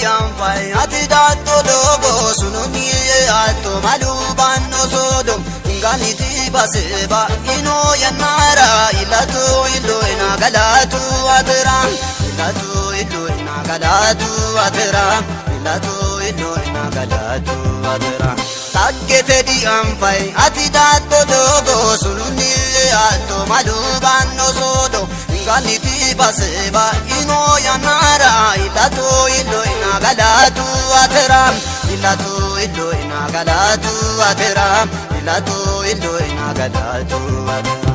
anfai ati dato dogo sununi alto malubanno sodom inganiti baseba ino yanara ilatu illo ina galatu adra ilatu illo ina galatu adra ilatu illo ina galatu adra taggete di anfai ati dato dogo sununi alto malubanno sodom inganiti baseba ino yanara ilatu illo ina galatu adra ilatu illo ina galatu adra ilatu illo ina galatu adra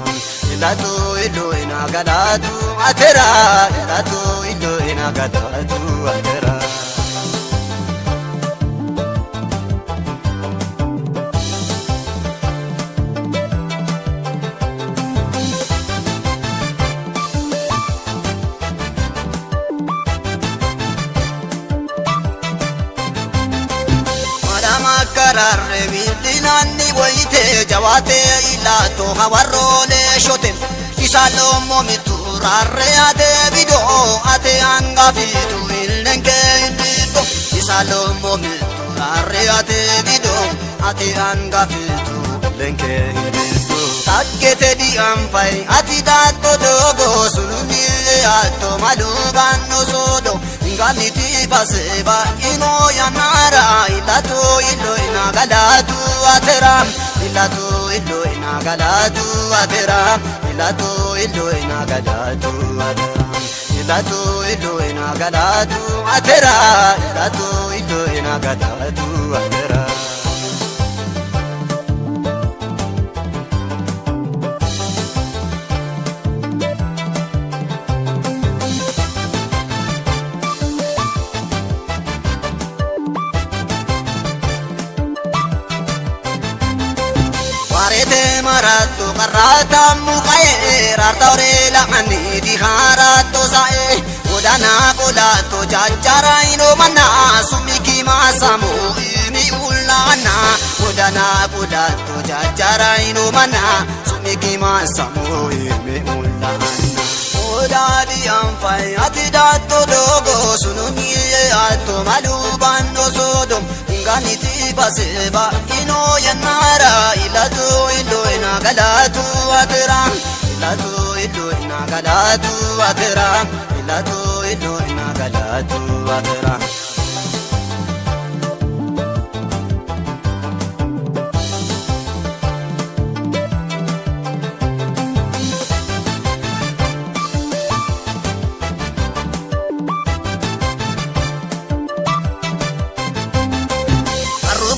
ilatu illo ina galatu adra ilatu illo ina galatu adra kararre bidinanni woyte jawate ilato hawarole shoten isalomo miturarre ade bido ate angafitu ilnenge bido isalomo miturarre ade bido ate angafitu ilnenge bido taggete di anfai ati dato dogo sununi alto malubanno sodo inganiti baseba ino yanara ilatu illo ina galatu adra ilatu illo ina galatu adra ilatu illo ina galatu adra ilatu illo ina galatu adra ilatu illo ina galatu adra Arete marato karata mukae rartaure la mani di harato sae odana kolato jajara ino mana sumiki masamu imi ulana odana kolato jajara ino mana sumiki masamu imi ulana odadi anfai ati dato dogo sununi alto malubanno sodom inganiti baseba ino yanara ilatu illo ina galatu adra ilatu illo ina galatu adra ilatu illo ina galatu adra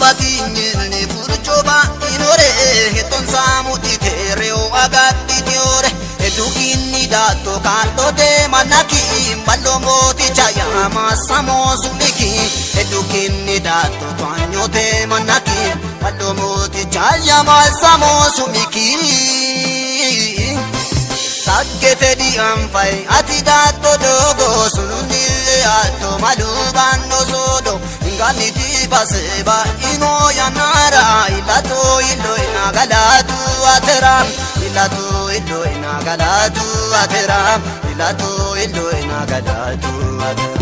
Batinni furchoba inore heton samu ditereo agatti tiore edukinni dato kalto de manaki ballo moti chaya masamo sumiki edukinni dato twanyo de manaki ballo moti chaya masamo sumiki taggete di anfai ati dato dogo sununi alto malubanno sodo inganiti baseba ino yanara ilatu illo ina galatu adra ilatu illo ina galatu adra ilatu illo ina galatu adra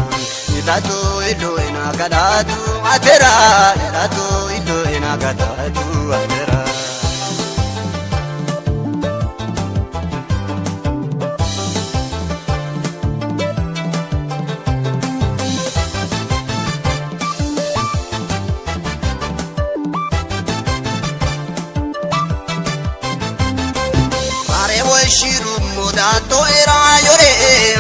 ilatu illo ina galatu adra ilatu illo ina galatu adra shirumo dato era yore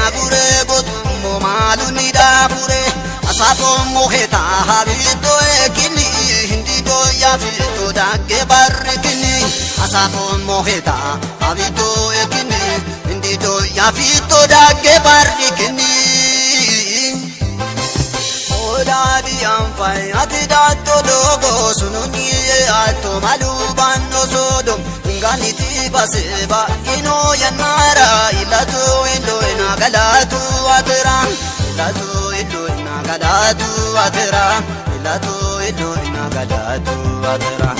agure gotumo maluni dabure asapo moheta habito ekini hindi do ya fito dagge barkini asapo moheta habito ekini hindi do ya fito dagge barkini odadi anfai ati dato dogo sununi alto malubanno sodom inganiti baseba ino yanara ilatu illo ina galatu adra ilatu illo ina galatu adra ilatu illo ina galatu adra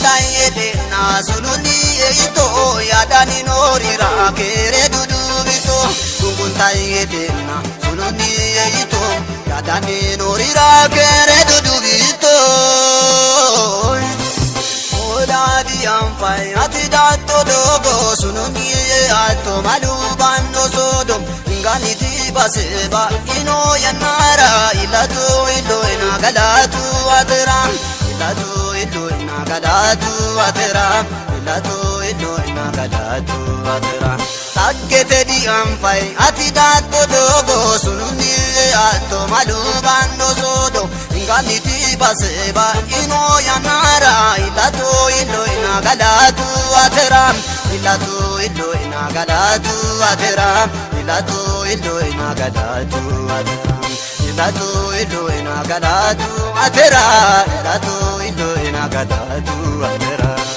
tayyedena suluni eito yadani norira kere dudubito tungun tayyedena suluni eito yadani norira kere dudubito odadi ampai atidato dogo suluni ato malubano sodom inganiti baseba ino yanara ilatu iloina galatu atram ilatu iloina galatu atram ilatu iloina galatu atram taggete di ampai atidato dogo sununi ato malubano sodo inganiti baseba ino yanara ilatu iloina galatu atram ilatu iloina galatu atram ilatu iloina galatu atram ilatu iloina galatu atram ilatu iloina galatu atram